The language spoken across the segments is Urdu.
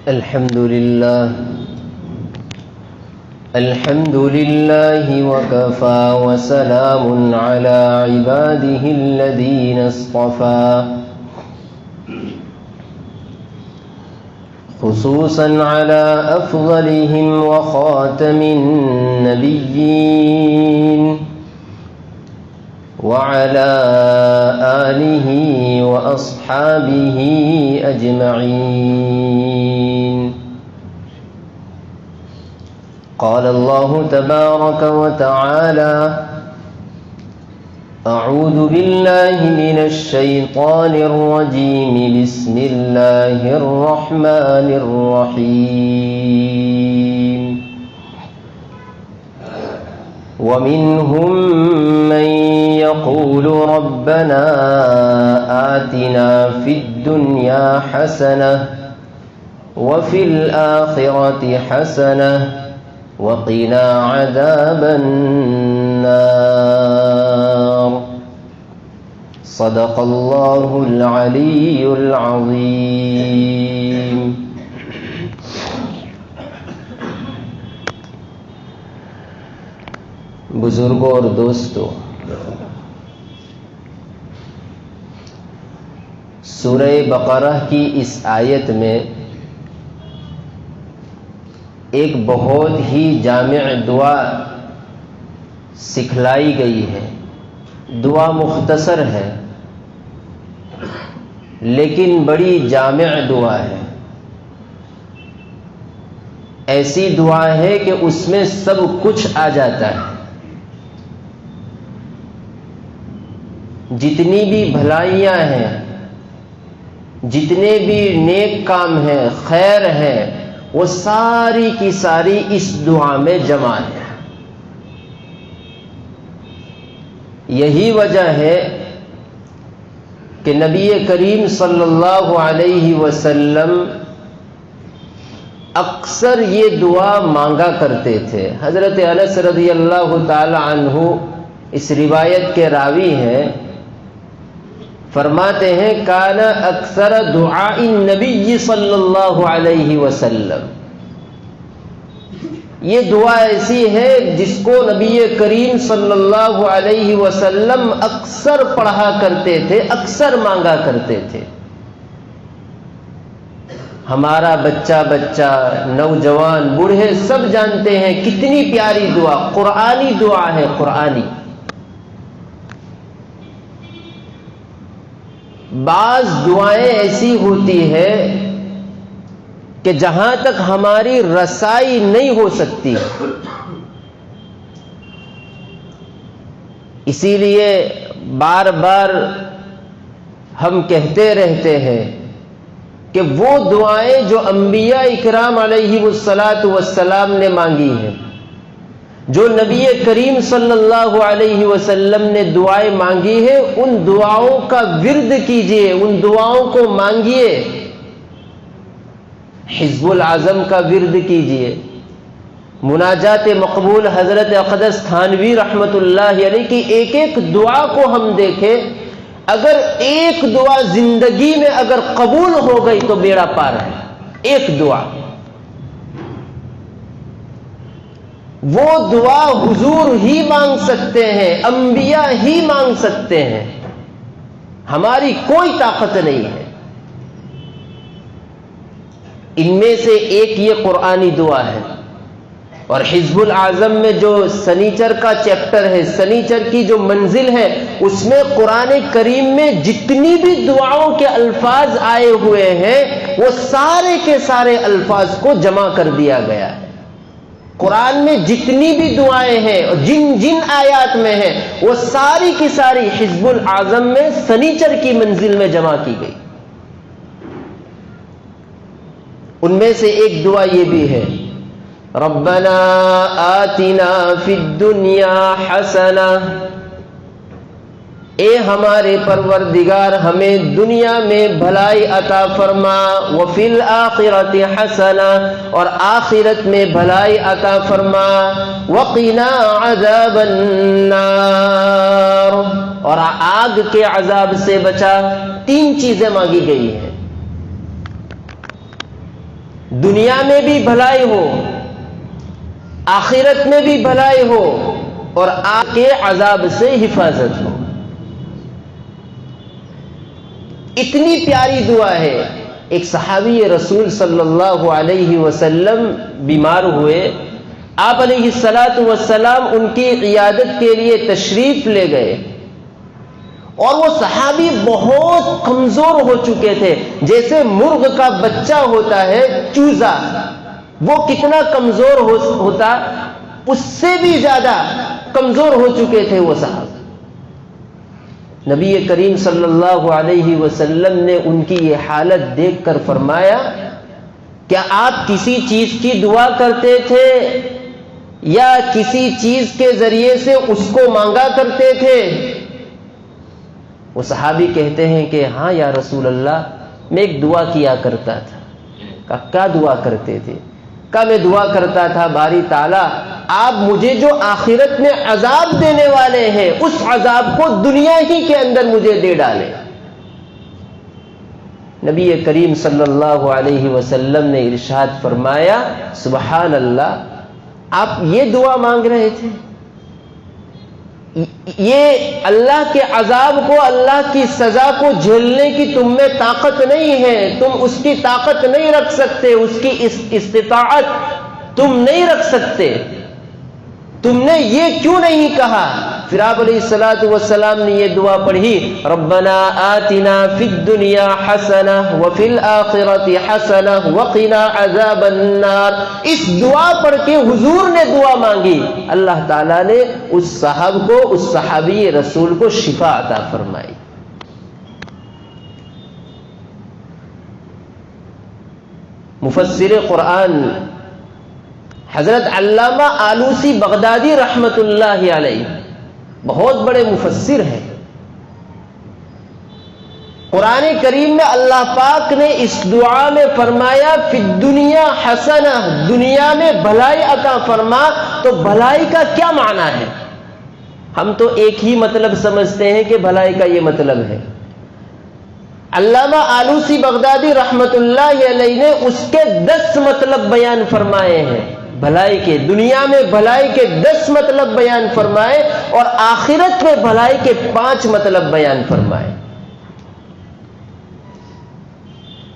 الحمد لله وكفى وسلام على عباده الذين اصطفى خصوصا على أفضلهم وخاتم النبيين وعلى آله وأصحابه أجمعين. قال الله تبارك وتعالى: أعوذ بالله من الشيطان الرجيم بسم الله الرحمن الرحيم. ومنهم من يقول ربنا آتنا في الدنيا حسنة وفي الآخرة حسنة وقنا عذاب النار. صدق الله العلي العظيم. بزرگوں اور دوستوں، سورہ بقرہ کی اس آیت میں ایک بہت ہی جامع دعا سکھلائی گئی ہے. دعا مختصر ہے لیکن بڑی جامع دعا ہے. ایسی دعا ہے کہ اس میں سب کچھ آ جاتا ہے. جتنی بھی بھلائیاں ہیں، جتنے بھی نیک کام ہیں، خیر ہے، وہ ساری کی ساری اس دعا میں جمع ہے. یہی وجہ ہے کہ نبی کریم صلی اللہ علیہ وسلم اکثر یہ دعا مانگا کرتے تھے. حضرت انس رضی اللہ تعالی عنہ اس روایت کے راوی ہیں، فرماتے ہیں: کان اکثر دعاء النبی صلی اللہ علیہ وسلم. یہ دعا ایسی ہے جس کو نبی کریم صلی اللہ علیہ وسلم اکثر پڑھا کرتے تھے، اکثر مانگا کرتے تھے. ہمارا بچہ نوجوان بوڑھے سب جانتے ہیں کتنی پیاری دعا، قرآنی دعا ہے، قرآنی. بعض دعائیں ایسی ہوتی ہے کہ جہاں تک ہماری رسائی نہیں ہو سکتی، اسی لیے بار بار ہم کہتے رہتے ہیں کہ وہ دعائیں جو انبیاء اکرام علیہ الصلاۃ نے مانگی ہیں، جو نبی کریم صلی اللہ علیہ وسلم نے دعائیں مانگی ہیں، ان دعاؤں کا ورد کیجئے، ان دعاؤں کو مانگیے. حزب العظم کا ورد کیجئے، مناجات مقبول حضرت اقدس تھانوی رحمت اللہ علیہ کی ایک ایک دعا کو ہم دیکھیں، اگر ایک دعا زندگی میں اگر قبول ہو گئی تو بیڑا پار ہے. ایک دعا، وہ دعا حضور ہی مانگ سکتے ہیں، انبیاء ہی مانگ سکتے ہیں، ہماری کوئی طاقت نہیں ہے. ان میں سے ایک یہ قرآنی دعا ہے. اور حزب العظم میں جو سنیچر کا چیپٹر ہے، سنیچر کی جو منزل ہے، اس میں قرآن کریم میں جتنی بھی دعاؤں کے الفاظ آئے ہوئے ہیں وہ سارے کے سارے الفاظ کو جمع کر دیا گیا ہے. قرآن میں جتنی بھی دعائیں ہیں اور جن جن آیات میں ہیں وہ ساری کی ساری حزب العظم میں سنیچر کی منزل میں جمع کی گئی. ان میں سے ایک دعا یہ بھی ہے: ربنا آتنا فی الدنیا حسنہ. اے ہمارے پروردگار ہمیں دنیا میں بھلائی عطا فرما، وفی الآخرۃ حسنہ، اور آخرت میں بھلائی عطا فرما، وقنا عذاب النار، اور آگ کے عذاب سے بچا. تین چیزیں مانگی گئی ہیں. دنیا میں بھی بھلائی ہو، آخرت میں بھی بھلائی ہو، اور آگ کے عذاب سے حفاظت ہو۔ اتنی پیاری دعا ہے۔ ایک صحابی رسول صلی اللہ علیہ وسلم بیمار ہوئے، آپ علیہ الصلاۃ والسلام ان کی عیادت کے لیے تشریف لے گئے، اور وہ صحابی بہت کمزور ہو چکے تھے، جیسے مرغ کا بچہ ہوتا ہے چوزا، وہ کتنا کمزور ہوتا، اس سے بھی زیادہ کمزور ہو چکے تھے وہ صحابی۔ نبی کریم صلی اللہ علیہ وسلم نے ان کی یہ حالت دیکھ کر فرمایا، کیا آپ کسی چیز کی دعا کرتے تھے یا کسی چیز کے ذریعے سے اس کو مانگا کرتے تھے؟ وہ صحابی کہتے ہیں کہ ہاں یا رسول اللہ، میں ایک دعا کیا کرتا تھا۔ کہا کیا دعا کرتے تھے؟ کہا میں دعا کرتا تھا، باری تعالیٰ آپ مجھے جو آخرت میں عذاب دینے والے ہیں اس عذاب کو دنیا ہی کے اندر مجھے دے ڈالے۔ نبی کریم صلی اللہ علیہ وسلم نے ارشاد فرمایا، سبحان اللہ، آپ یہ دعا مانگ رہے تھے؟ یہ اللہ کے عذاب کو، اللہ کی سزا کو جھیلنے کی تم میں طاقت نہیں ہے، تم اس کی طاقت نہیں رکھ سکتے، اس کی استطاعت تم نہیں رکھ سکتے، تم نے یہ کیوں نہیں کہا؟ پھر آپ علیہ الصلوۃ والسلام نے یہ دعا پڑھی، ربنا آتنا فی الدنیا حسنہ وفی الآخرۃ حسنہ وقنا عذاب النار۔ اس دعا پڑھ کے حضور نے دعا مانگی، اللہ تعالیٰ نے اس صاحب کو، اس صحابی رسول کو شفا عطا فرمائی۔ مفسر قرآن حضرت علامہ آلوسی بغدادی رحمت اللہ علیہ بہت بڑے مفسر ہیں۔ قرآن کریم میں اللہ پاک نے اس دعا میں فرمایا فی الدنیا حسنہ، دنیا میں بھلائی عطا فرما، تو بھلائی کا کیا معنی ہے؟ ہم تو ایک ہی مطلب سمجھتے ہیں کہ بھلائی کا یہ مطلب ہے۔ علامہ آلوسی بغدادی رحمت اللہ علیہ نے اس کے 10 مطلب بیان فرمائے ہیں بھلائی کے، دنیا میں بھلائی کے 10 مطلب بیان فرمائے، اور آخرت میں بھلائی کے 5 مطلب بیان فرمائے۔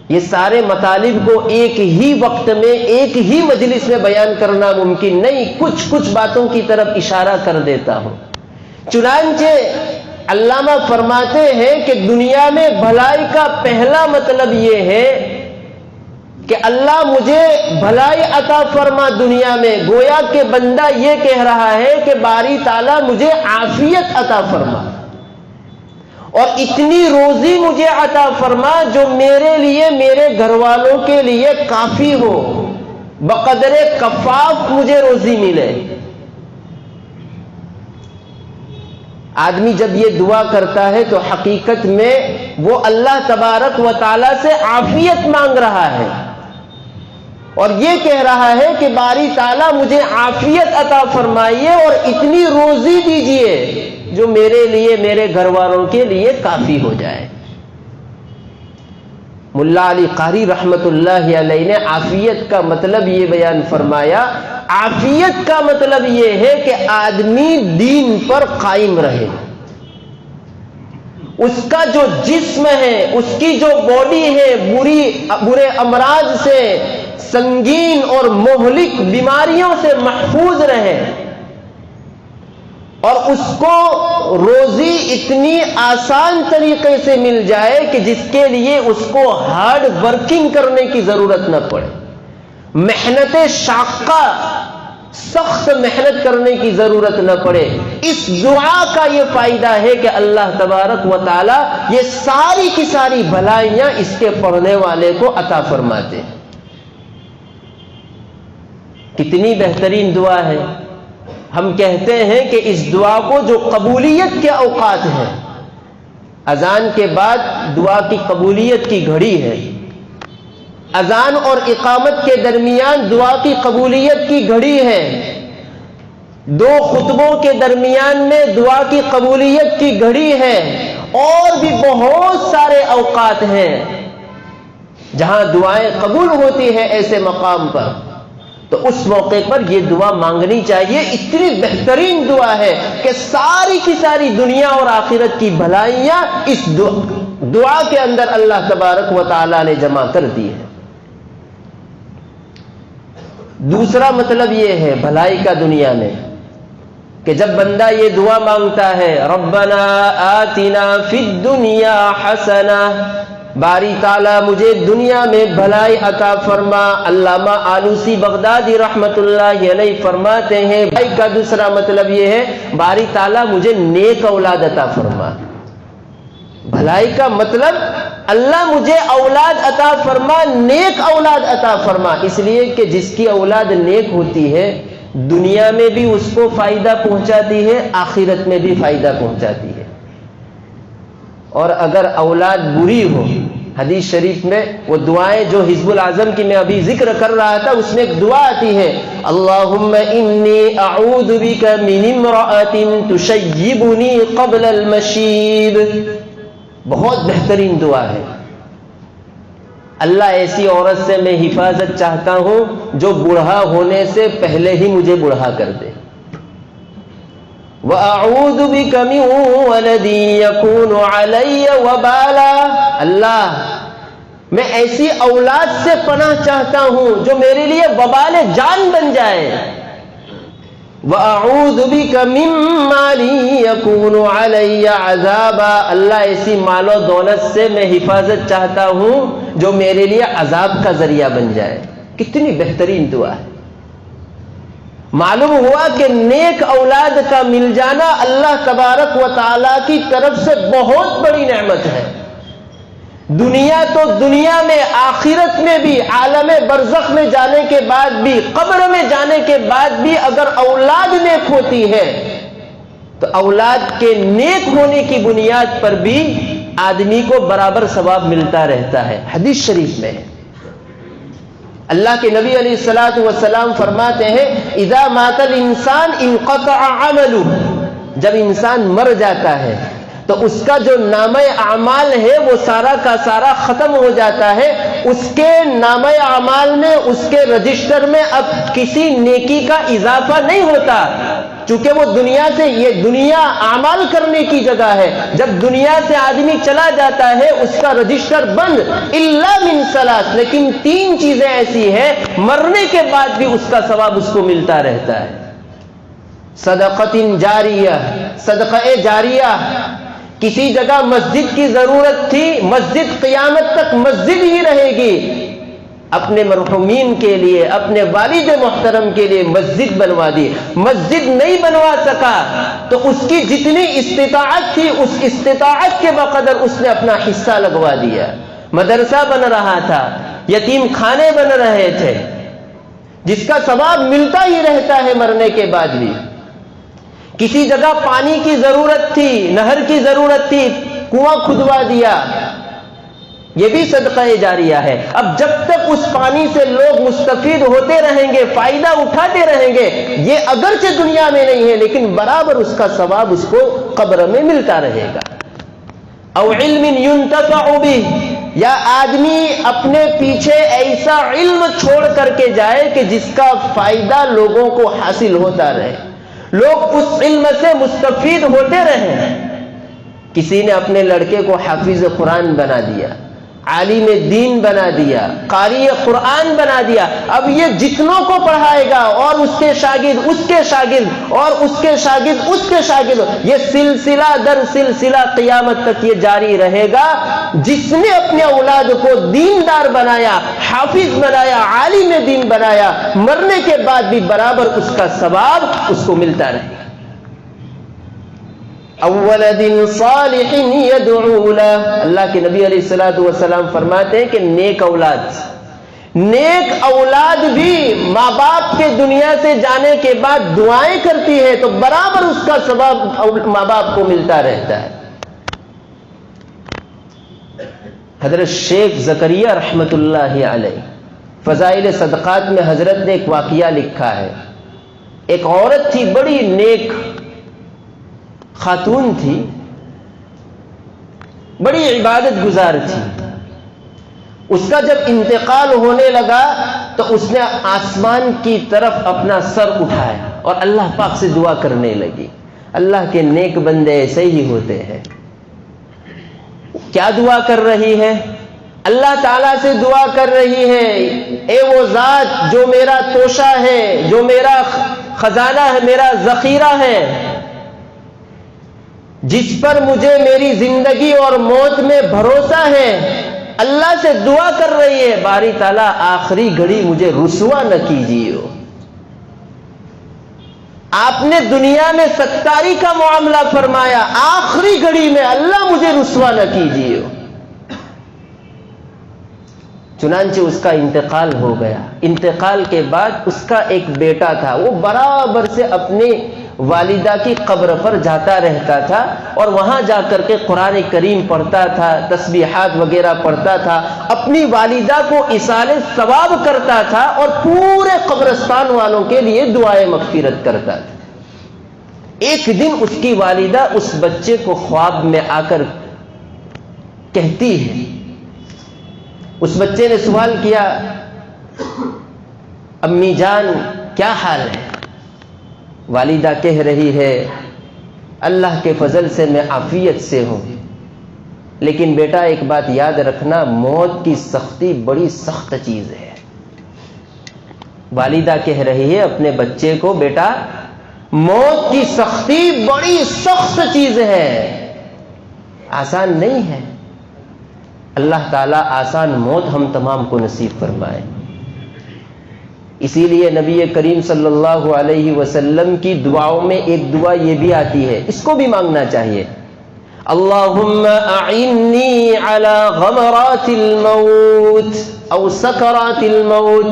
یہ سارے مطالب کو ایک ہی وقت میں، ایک ہی مجلس میں بیان کرنا ممکن نہیں، کچھ باتوں کی طرف اشارہ کر دیتا ہوں۔ چنانچہ علامہ فرماتے ہیں کہ دنیا میں بھلائی کا پہلا مطلب یہ ہے کہ اللہ مجھے بھلائی عطا فرما دنیا میں، گویا کہ بندہ یہ کہہ رہا ہے کہ باری تعالیٰ مجھے عافیت عطا فرما، اور اتنی روزی مجھے عطا فرما جو میرے لیے، میرے گھر والوں کے لیے کافی ہو، بقدر کفاف مجھے روزی ملے۔ آدمی جب یہ دعا کرتا ہے تو حقیقت میں وہ اللہ تبارک و تعالیٰ سے عافیت مانگ رہا ہے، اور یہ کہہ رہا ہے کہ باری تعالیٰ مجھے عافیت عطا فرمائیے اور اتنی روزی دیجیے جو میرے لیے، میرے گھر والوں کے لیے کافی ہو جائے۔ ملا علی قاری رحمت اللہ علیہ نے عافیت کا مطلب یہ بیان فرمایا، عافیت کا مطلب یہ ہے کہ آدمی دین پر قائم رہے، اس کا جو جسم ہے، اس کی جو باڈی ہے، برے امراض سے، سنگین اور مہلک بیماریوں سے محفوظ رہے، اور اس کو روزی اتنی آسان طریقے سے مل جائے کہ جس کے لیے اس کو ہارڈ ورکنگ کرنے کی ضرورت نہ پڑے، محنت شاقہ، سخت محنت کرنے کی ضرورت نہ پڑے۔ اس دعا کا یہ فائدہ ہے کہ اللہ تبارک و تعالی یہ ساری کی ساری بھلائیاں اس کے پڑھنے والے کو عطا فرماتے ہیں۔ کتنی بہترین دعا ہے۔ ہم کہتے ہیں کہ اس دعا کو جو قبولیت کے اوقات ہیں، اذان کے بعد دعا کی قبولیت کی گھڑی ہے، اذان اور اقامت کے درمیان دعا کی قبولیت کی گھڑی ہے، 2 خطبوں کے درمیان میں دعا کی قبولیت کی گھڑی ہے، اور بھی بہت سارے اوقات ہیں۔ جہاں دعائیں قبول ہوتی ہیں ایسے مقام پر، تو اس موقع پر یہ دعا مانگنی چاہیے. اتنی بہترین دعا ہے کہ ساری کی ساری دنیا اور آخرت کی بھلائیاں اس دعا کے اندر اللہ تبارک و تعالی نے جمع کر دی ہے. دوسرا مطلب یہ ہے بھلائی کا دنیا میں کہ جب بندہ یہ دعا مانگتا ہے ربنا آتنا فی الدنیا حسنہ، باری تعالیٰ مجھے دنیا میں بھلائی عطا فرما. علامہ آلوسی بغدادی رحمت اللہ علیہ فرماتے ہیں بھلائی کا دوسرا مطلب یہ ہے باری تعالیٰ مجھے نیک اولاد عطا فرما. بھلائی کا مطلب اللہ مجھے اولاد عطا فرما، نیک اولاد عطا فرما. اس لیے کہ جس کی اولاد نیک ہوتی ہے دنیا میں بھی اس کو فائدہ پہنچاتی ہے، آخرت میں بھی فائدہ پہنچاتی ہے. اور اگر اولاد بری ہو، حدیث شریف میں وہ دعائیں جو حزب العظم کی میں ابھی ذکر کر رہا تھا اس میں ایک دعا آتی ہے اللہم انی اعوذ بک من امرأۃ تشیبنی قبل المشیب. بہت بہترین دعا ہے. اللہ ایسی عورت سے میں حفاظت چاہتا ہوں جو بوڑھا ہونے سے پہلے ہی مجھے بوڑھا کر دے. وَأَعُوذُ بِكَ مِن وَلَدٍ يَكُونُ عَلَيَّ وَبَالًا، اللہ میں ایسی اولاد سے پناہ چاہتا ہوں جو میرے لیے وبال جان بن جائے. وَأَعُوذُ بِكَ مِن مَّالٍ يَكُونُ عَلَيَّ عَذَابًا، اللہ ایسی مال و دولت سے میں حفاظت چاہتا ہوں جو میرے لیے عذاب کا ذریعہ بن جائے. کتنی بہترین دعا ہے. معلوم ہوا کہ نیک اولاد کا مل جانا اللہ تبارک و تعالی کی طرف سے بہت بڑی نعمت ہے. دنیا تو دنیا میں، آخرت میں بھی، عالم برزخ میں جانے کے بعد بھی، قبر میں جانے کے بعد بھی اگر اولاد نیک ہوتی ہے تو اولاد کے نیک ہونے کی بنیاد پر بھی آدمی کو برابر ثواب ملتا رہتا ہے. حدیث شریف میں اللہ کے نبی علیہ الصلوۃ والسلام فرماتے ہیں اذا مات الانسان انقطع عمله، جب انسان مر جاتا ہے تو اس کا جو نامہ اعمال ہے وہ سارا کا سارا ختم ہو جاتا ہے. اس کے نامہ اعمال میں، اس کے رجسٹر میں اب کسی نیکی کا اضافہ نہیں ہوتا، چونکہ وہ دنیا سے، یہ دنیا اعمال کرنے کی جگہ ہے. جب دنیا سے آدمی چلا جاتا ہے اس کا رجسٹر بند الا من ثلاث، لیکن 3 چیزیں ایسی ہیں مرنے کے بعد بھی اس کا ثواب اس کو ملتا رہتا ہے. صدقۃ جاریہ، صدقہ جاریہ. کسی جگہ مسجد کی ضرورت تھی، مسجد قیامت تک مسجد ہی رہے گی. اپنے مرحومین کے لیے، اپنے والد محترم کے لیے مسجد بنوا دی. مسجد نہیں بنوا سکا تو اس کی جتنی استطاعت تھی اس استطاعت کے بقدر اس نے اپنا حصہ لگوا دیا. مدرسہ بن رہا تھا، یتیم خانے بن رہے تھے، جس کا ثواب ملتا ہی رہتا ہے مرنے کے بعد بھی. کسی جگہ پانی کی ضرورت تھی، نہر کی ضرورت تھی، کنواں کھدوا دیا، یہ بھی صدقہ جاریہ ہے. اب جب تک اس پانی سے لوگ مستفید ہوتے رہیں گے، فائدہ اٹھاتے رہیں گے، یہ اگرچہ دنیا میں نہیں ہے لیکن برابر اس کا ثواب اس کو قبر میں ملتا رہے گا. او علم ينتفع به، یا آدمی اپنے پیچھے ایسا علم چھوڑ کر کے جائے کہ جس کا فائدہ لوگوں کو حاصل ہوتا رہے، لوگ اس علم سے مستفید ہوتے رہیں. کسی نے اپنے لڑکے کو حافظ قرآن بنا دیا، عالم دین بنا دیا، قاری قرآن بنا دیا. اب یہ جتنوں کو پڑھائے گا اور اس کے شاگرد اس کے شاگرد اور اس کے شاگرد اس کے شاگرد، یہ سلسلہ در سلسلہ قیامت تک یہ جاری رہے گا. جس نے اپنے اولاد کو دیندار بنایا، حافظ بنایا، عالم دین بنایا، مرنے کے بعد بھی برابر اس کا ثواب اس کو ملتا رہے گا. اولد صالح يدعو له، اللہ کے نبی علیہ الصلوۃ والسلام فرماتے ہیں کہ نیک اولاد بھی ماں باپ کے دنیا سے جانے کے بعد دعائیں کرتی ہے تو برابر اس کا ثواب ماں باپ کو ملتا رہتا ہے. حضرت شیخ زکریا رحمت اللہ علیہ فضائل صدقات میں حضرت نے ایک واقعہ لکھا ہے. ایک عورت تھی، بڑی نیک خاتون تھی، بڑی عبادت گزار تھی. اس کا جب انتقال ہونے لگا تو اس نے آسمان کی طرف اپنا سر اٹھایا اور اللہ پاک سے دعا کرنے لگی. اللہ کے نیک بندے ایسے ہی ہوتے ہیں. کیا دعا کر رہی ہے؟ اللہ تعالیٰ سے دعا کر رہی ہے، اے وہ ذات جو میرا توشہ ہے، جو میرا خزانہ ہے، میرا ذخیرہ ہے، جس پر مجھے میری زندگی اور موت میں بھروسہ ہے. اللہ سے دعا کر رہی ہے، باری تعالیٰ آخری گھڑی مجھے رسوا نہ کیجیے. آپ نے دنیا میں ستاری کا معاملہ فرمایا، آخری گھڑی میں اللہ مجھے رسوا نہ کیجیے. چنانچہ اس کا انتقال ہو گیا. انتقال کے بعد اس کا ایک بیٹا تھا، وہ برابر سے اپنی والدہ کی قبر پر جاتا رہتا تھا اور وہاں جا کر کے قرآن کریم پڑھتا تھا، تسبیحات وغیرہ پڑھتا تھا، اپنی والدہ کو ایصال ثواب کرتا تھا اور پورے قبرستان والوں کے لیے دعائیں مغفرت کرتا تھا. ایک دن اس کی والدہ اس بچے کو خواب میں آ کر کہتی ہے، اس بچے نے سوال کیا، امی جان کیا حال ہے؟ والدہ کہہ رہی ہے، اللہ کے فضل سے میں عافیت سے ہوں، لیکن بیٹا ایک بات یاد رکھنا، موت کی سختی بڑی سخت چیز ہے. والدہ کہہ رہی ہے اپنے بچے کو، بیٹا موت کی سختی بڑی سخت چیز ہے، آسان نہیں ہے. اللہ تعالیٰ آسان موت ہم تمام کو نصیب فرمائے. اسی لیے نبی کریم صلی اللہ علیہ وسلم کی دعاؤں میں ایک دعا یہ بھی آتی ہے، اس کو بھی مانگنا چاہیے، اللہم اعنی علی غمرات الموت او سکرات الموت.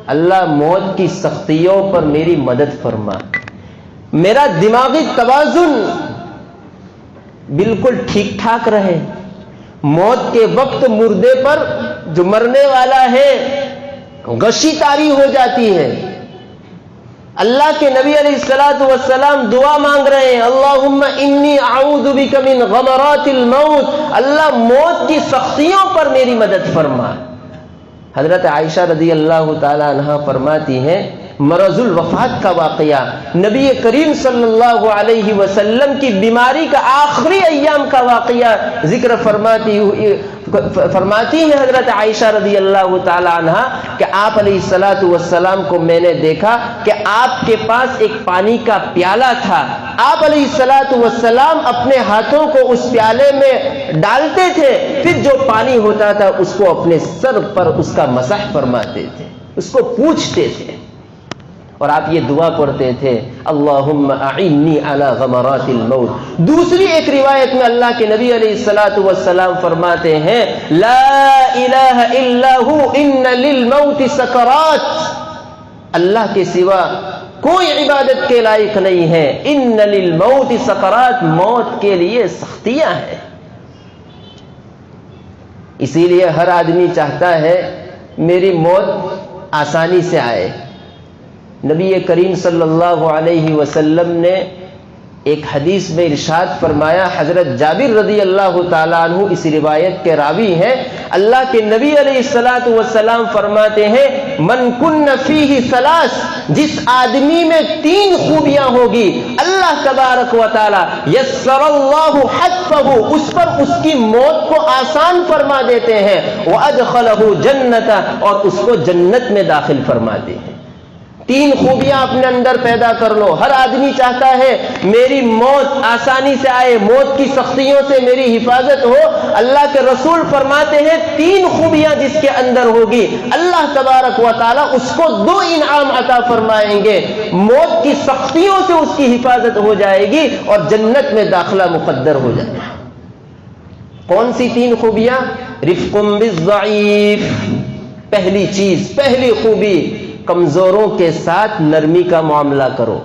اللہ موت کی سختیوں پر میری مدد فرما، میرا دماغی توازن بالکل ٹھیک ٹھاک رہے. موت کے وقت مردے پر جو مرنے والا ہے غشی طاری ہو جاتی ہے. اللہ کے نبی علیہ الصلوۃ والسلام دعا مانگ رہے ہیں، اللہم انی اعوذ بک من غمرات الموت، اللہ موت کی سختیوں پر میری مدد فرما. حضرت عائشہ رضی اللہ تعالی عنہا فرماتی ہیں، مرض الوفات کا واقعہ، نبی کریم صلی اللہ علیہ وسلم کی بیماری کا آخری ایام کا واقعہ ذکر فرماتی ہیں حضرت عائشہ رضی اللہ تعالی عنہا کہ آپ علیہ الصلوۃ والسلام کو میں نے دیکھا کہ آپ کے پاس ایک پانی کا پیالہ تھا، آپ علیہ الصلوۃ والسلام اپنے ہاتھوں کو اس پیالے میں ڈالتے تھے، پھر جو پانی ہوتا تھا اس کو اپنے سر پر اس کا مسح فرماتے تھے، اس کو پوچھتے تھے، اور آپ یہ دعا پڑھتے تھے، اللہم اعنی علی غمرات الموت. دوسری ایک روایت میں اللہ کے نبی علیہ الصلوۃ والسلام فرماتے ہیں، لا الہ الا ہو ان للموت سکرات، اللہ کے سوا کوئی عبادت کے لائق نہیں ہے، ان للموت سکرات، موت کے لیے سختیاں ہیں. اسی لیے ہر آدمی چاہتا ہے میری موت آسانی سے آئے. نبی کریم صلی اللہ علیہ وسلم نے ایک حدیث میں ارشاد فرمایا، حضرت جابر رضی اللہ تعالیٰ عنہ اس روایت کے راوی ہیں، اللہ کے نبی علیہ الصلوۃ والسلام فرماتے ہیں، من کن فیہ ثلاث، جس آدمی میں 3 خوبیاں ہوگی، اللہ تبارک و تعالی یسر اللہ حتفہ، اس پر اس کی موت کو آسان فرما دیتے ہیں، وادخلہ جنت، اور اس کو جنت میں داخل فرماتے ہیں. 3 خوبیاں اپنے اندر پیدا کر لو. ہر آدمی چاہتا ہے میری موت آسانی سے آئے، موت کی سختیوں سے میری حفاظت ہو. اللہ کے رسول فرماتے ہیں 3 خوبیاں جس کے اندر ہوگی، اللہ تبارک و تعالی اس کو 2 انعام عطا فرمائیں گے، موت کی سختیوں سے اس کی حفاظت ہو جائے گی اور جنت میں داخلہ مقدر ہو جائے گا. کون سی 3 خوبیاں؟ رفق بالضعیف، پہلی چیز، پہلی خوبی، کمزوروں کے ساتھ نرمی کا معاملہ کرو.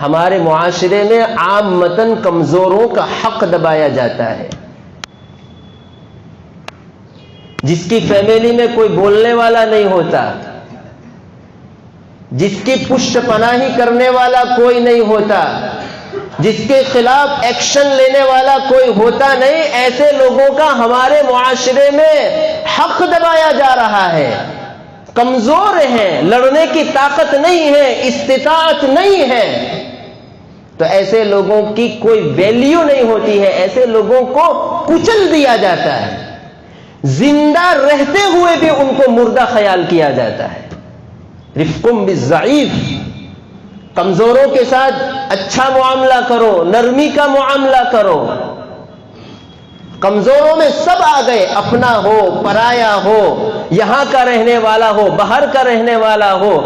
ہمارے معاشرے میں عامتاً کمزوروں کا حق دبایا جاتا ہے. جس کی فیملی میں کوئی بولنے والا نہیں ہوتا، جس کی پشت پناہی کرنے والا کوئی نہیں ہوتا، جس کے خلاف ایکشن لینے والا کوئی ہوتا نہیں، ایسے لوگوں کا ہمارے معاشرے میں حق دبایا جا رہا ہے. کمزور ہیں، لڑنے کی طاقت نہیں ہے، استطاعت نہیں ہے، تو ایسے لوگوں کی کوئی ویلیو نہیں ہوتی ہے، ایسے لوگوں کو کچل دیا جاتا ہے. زندہ رہتے ہوئے بھی ان کو مردہ خیال کیا جاتا ہے. رفقم بالضعیف، کمزوروں کے ساتھ اچھا معاملہ کرو، نرمی کا معاملہ کرو. کمزوروں میں سب آ گئے، اپنا ہو، پرایا ہو، یہاں کا رہنے والا ہو، باہر کا رہنے والا ہو،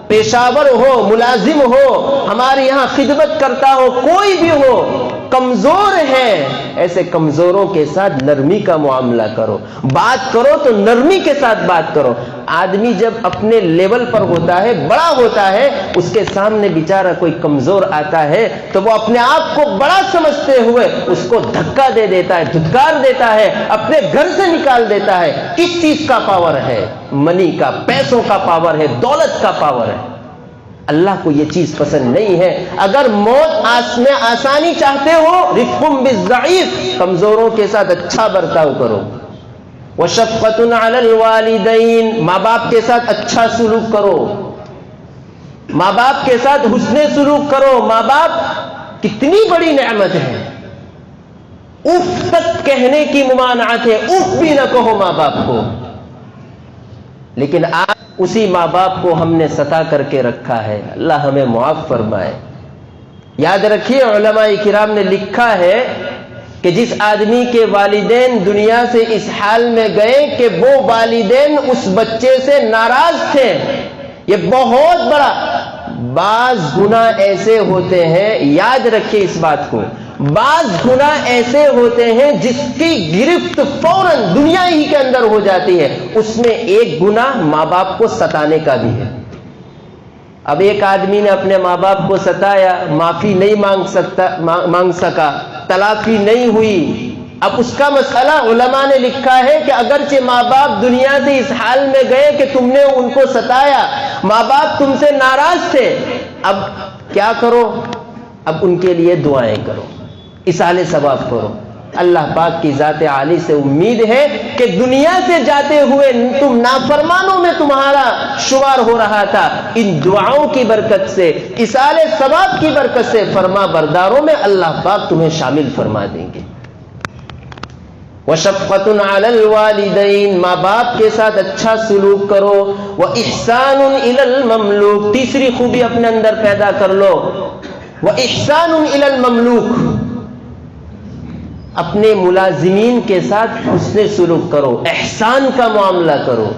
پیشاور ہو، ملازم ہو، ہمارے یہاں خدمت کرتا ہو، کوئی بھی ہو، کمزور ہے. ایسے کمزوروں کے ساتھ نرمی کا معاملہ کرو. بات کرو تو نرمی کے ساتھ بات کرو. آدمی جب اپنے لیول پر ہوتا ہے، بڑا ہوتا ہے، اس کے سامنے بیچارہ کوئی کمزور آتا ہے تو وہ اپنے آپ کو بڑا سمجھتے ہوئے اس کو دھکا دے دیتا ہے، دھتکار دیتا ہے، اپنے گھر سے نکال دیتا ہے. کس چیز کا پاور ہے؟ منی کا، پیسوں کا پاور ہے، دولت کا پاور ہے. اللہ کو یہ چیز پسند نہیں ہے. اگر موت میں آسانی چاہتے ہو، رفقم بالضعیف، کمزوروں کے ساتھ اچھا برتاؤ کرو. وشفقۃ علی الوالدین، ماں باپ کے ساتھ اچھا سلوک کرو، ماں باپ کے ساتھ حسن سلوک کرو. ماں باپ کتنی بڑی نعمت ہے، اف تک کہنے کی ممانعت ہے، اف بھی نہ کہو ماں باپ کو. لیکن آج اسی ماں باپ کو ہم نے ستا کر کے رکھا ہے. اللہ ہمیں معاف فرمائے. یاد رکھیے، علماء کرام نے لکھا ہے کہ جس آدمی کے والدین دنیا سے اس حال میں گئے کہ وہ والدین اس بچے سے ناراض تھے، یہ بہت بڑا. بعض گناہ ایسے ہوتے ہیں، یاد رکھیے اس بات کو، بعض گناہ ایسے ہوتے ہیں جس کی گرفت فوراً دنیا ہی کے اندر ہو جاتی ہے. اس میں ایک گناہ ماں باپ کو ستانے کا بھی ہے. اب ایک آدمی نے اپنے ماں باپ کو ستایا، معافی نہیں مانگ سکا، تلافی نہیں ہوئی. اب اس کا مسئلہ علماء نے لکھا ہے کہ اگرچہ ماں باپ دنیا سے اس حال میں گئے کہ تم نے ان کو ستایا، ماں باپ تم سے ناراض تھے، اب کیا کرو؟ اب ان کے لیے دعائیں کرو، اصالِ ثواب کرو. اللہ پاک کی ذات عالی سے امید ہے کہ دنیا سے جاتے ہوئے تم نافرمانوں میں تمہارا شمار ہو رہا تھا، ان دعاؤں کی برکت سے، اصالِ ثواب کی برکت سے فرما برداروں میں اللہ پاک تمہیں شامل فرما دیں گے. وَشَفْقَةٌ عَلَى الْوَالِدَيْنِ، ماں باپ کے ساتھ اچھا سلوک کرو. وَإِحْسَانٌ إِلَى الْمَمْلُوكِ، تیسری خوبی اپنے اندر پیدا کر لو. وَإِحْسَانٌ إِلَى الْمَمْلُوكِ، اپنے ملازمین کے ساتھ حسن سلوک کرو، احسان کا معاملہ کرو.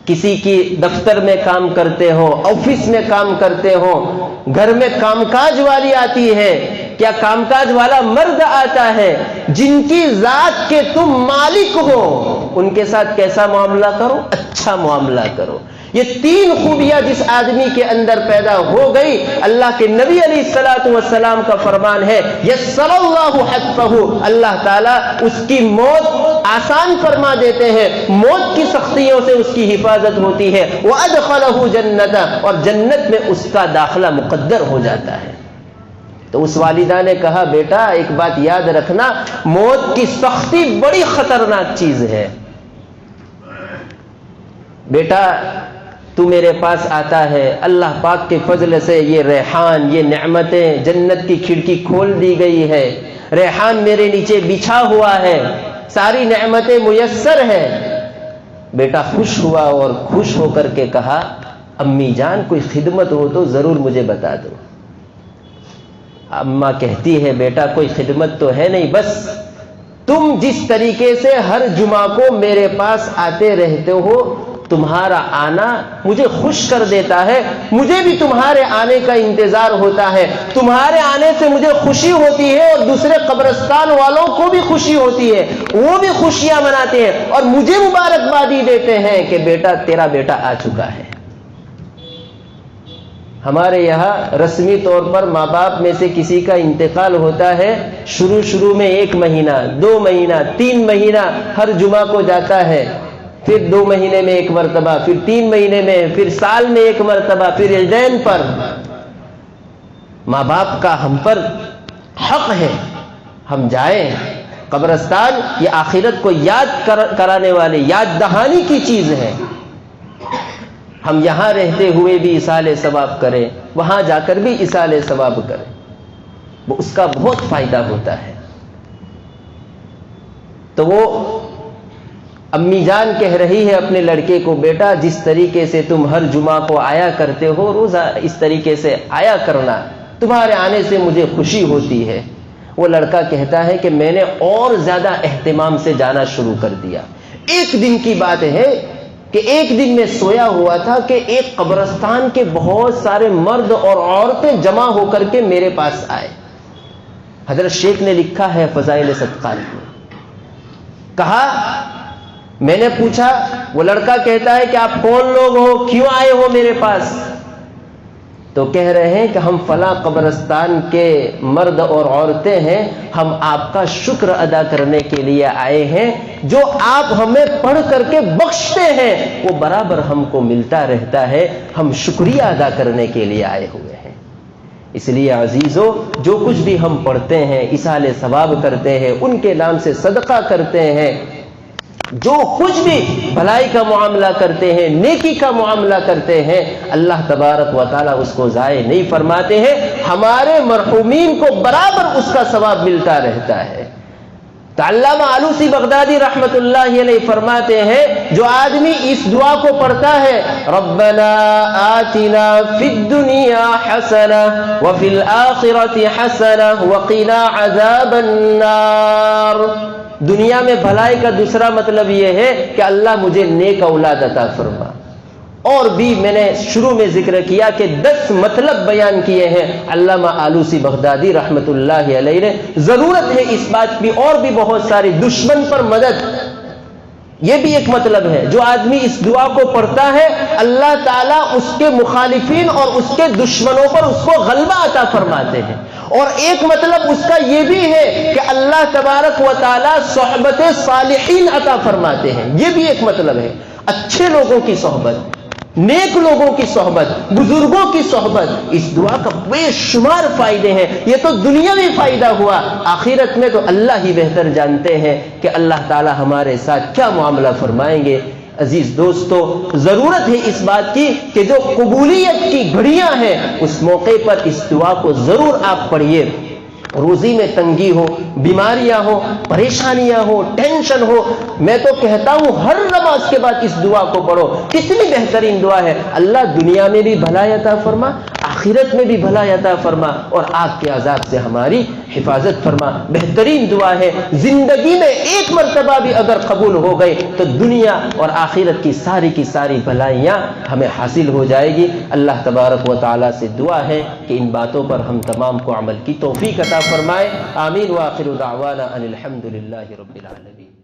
کسی کی دفتر میں کام کرتے ہو، آفس میں کام کرتے ہو، گھر میں کام کاج والی آتی ہے، کیا کام کاج والا مرد آتا ہے، جن کی ذات کے تم مالک ہو، ان کے ساتھ کیسا معاملہ کرو؟ اچھا معاملہ کرو. یہ تین خوبیاں جس آدمی کے اندر پیدا ہو گئی، اللہ کے نبی علیہ الصلوۃ والسلام کا فرمان ہے، یسر اللہ حتفہ، اللہ تعالیٰ اس کی موت آسان فرما دیتے ہیں، موت کی سختیوں سے اس کی حفاظت ہوتی ہے. وَأَدْخَلَهُ جَنَّةً، اور جنت میں اس کا داخلہ مقدر ہو جاتا ہے. تو اس والدہ نے کہا، بیٹا ایک بات یاد رکھنا، موت کی سختی بڑی خطرناک چیز ہے. بیٹا تو میرے پاس آتا ہے، اللہ پاک کے فضل سے یہ ریحان، یہ نعمتیں، جنت کی کھڑکی کھول دی گئی ہے، ریحان میرے نیچے بچھا ہوا ہے، ساری نعمتیں میسر ہیں. بیٹا خوش ہوا اور خوش ہو کر کے کہا، امی جان کوئی خدمت ہو تو ضرور مجھے بتا دو. اماں کہتی ہے، بیٹا کوئی خدمت تو ہے نہیں، بس تم جس طریقے سے ہر جمعہ کو میرے پاس آتے رہتے ہو، تمہارا آنا مجھے خوش کر دیتا ہے، مجھے بھی تمہارے آنے کا انتظار ہوتا ہے، تمہارے آنے سے مجھے خوشی ہوتی ہے اور دوسرے قبرستان والوں کو بھی خوشی ہوتی ہے، وہ بھی خوشیاں مناتے ہیں اور مجھے مبارکبادی دیتے ہیں کہ بیٹا تیرا بیٹا آ چکا ہے. ہمارے یہاں رسمی طور پر ماں باپ میں سے کسی کا انتقال ہوتا ہے، شروع میں 1 مہینہ، 2 مہینہ، 3 مہینہ ہر جمعہ کو جاتا ہے، پھر 2 مہینے میں 1 مرتبہ، پھر 3 مہینے میں، پھر سال میں 1 مرتبہ، پھر عیدین پر. ماں باپ کا ہم پر حق ہے، ہم جائیں قبرستان، یہ آخرت کو یاد کرانے والے، یاد دہانی کی چیز ہے۔ ہم یہاں رہتے ہوئے بھی ایصال ثواب کریں، وہاں جا کر بھی ایصال ثواب کریں، وہ اس کا بہت فائدہ ہوتا ہے۔ تو وہ امی جان کہہ رہی ہے اپنے لڑکے کو، بیٹا جس طریقے سے تم ہر جمعہ کو آیا کرتے ہو، روزہ اس طریقے سے آیا کرنا، تمہارے آنے سے مجھے خوشی ہوتی ہے۔ وہ لڑکا کہتا ہے کہ میں نے اور زیادہ اہتمام سے جانا شروع کر دیا۔ ایک دن کی بات ہے کہ ایک دن میں سویا ہوا تھا کہ ایک قبرستان کے بہت سارے مرد اور عورتیں جمع ہو کر کے میرے پاس آئے۔ حضرت شیخ نے لکھا ہے فضائل صدقات میں، کہا میں نے پوچھا، وہ لڑکا کہتا ہے کہ آپ کون لوگ ہو، کیوں آئے ہو میرے پاس؟ تو کہہ رہے ہیں کہ ہم فلاں قبرستان کے مرد اور عورتیں ہیں، ہم آپ کا شکر ادا کرنے کے لیے آئے ہیں، جو آپ ہمیں پڑھ کر کے بخشتے ہیں وہ برابر ہم کو ملتا رہتا ہے، ہم شکریہ ادا کرنے کے لیے آئے ہوئے ہیں۔ اس لیے عزیزو، جو کچھ بھی ہم پڑھتے ہیں، ایصال ثواب کرتے ہیں، ان کے نام سے صدقہ کرتے ہیں، جو کچھ بھی بھلائی کا معاملہ کرتے ہیں، نیکی کا معاملہ کرتے ہیں، اللہ تبارک و تعالیٰ اس کو ضائع نہیں فرماتے ہیں، ہمارے مرحومین کو برابر اس کا ثواب ملتا رہتا ہے۔ تو علامہ آلوسی بغدادی رحمت اللہ علیہ فرماتے ہیں، جو آدمی اس دعا کو پڑھتا ہے، ربنا آتنا فی الدنیا حسنہ وفی الآخرۃ حسنہ وقنا عذاب النار، دنیا میں بھلائی کا دوسرا مطلب یہ ہے کہ اللہ مجھے نیک اولاد عطا فرما۔ اور بھی میں نے شروع میں ذکر کیا کہ 10 مطلب بیان کیے ہیں علامہ آلوسی بغدادی رحمت اللہ علیہ نے۔ ضرورت ہے اس بات کی، اور بھی بہت ساری، دشمن پر مدد، یہ بھی ایک مطلب ہے۔ جو آدمی اس دعا کو پڑھتا ہے، اللہ تعالیٰ اس کے مخالفین اور اس کے دشمنوں پر اس کو غلبہ عطا فرماتے ہیں۔ اور ایک مطلب اس کا یہ بھی ہے کہ اللہ تبارک و تعالیٰ صحبت صالحین عطا فرماتے ہیں، یہ بھی ایک مطلب ہے۔ اچھے لوگوں کی صحبت، نیک لوگوں کی صحبت، بزرگوں کی صحبت، اس دعا کا بے شمار فائدے ہیں۔ یہ تو دنیاوی فائدہ ہوا، آخرت میں تو اللہ ہی بہتر جانتے ہیں کہ اللہ تعالی ہمارے ساتھ کیا معاملہ فرمائیں گے۔ عزیز دوستو، ضرورت ہے اس بات کی کہ جو قبولیت کی گھڑیاں ہیں، اس موقع پر اس دعا کو ضرور آپ پڑھیے۔ روزی میں تنگی ہو، بیماریاں ہو، پریشانیاں ہو، ٹینشن ہو، میں تو کہتا ہوں ہر نماز کے بعد اس دعا کو پڑھو۔ کتنی بہترین دعا ہے، اللہ دنیا میں بھی بھلائی عطا فرما، آخرت میں بھی بھلائی عطا فرما، اور آگ کے عذاب سے ہماری حفاظت فرما۔ بہترین دعا ہے، زندگی میں ایک مرتبہ بھی اگر قبول ہو گئے تو دنیا اور آخرت کی ساری بھلائیاں ہمیں حاصل ہو جائے گی۔ اللہ تبارک و تعالیٰ سے دعا ہے کہ ان باتوں پر ہم تمام کو عمل کی توفیق عطا فرمائے۔ آمین، وآخر دعوانا ان الحمد للہ رب العالمین۔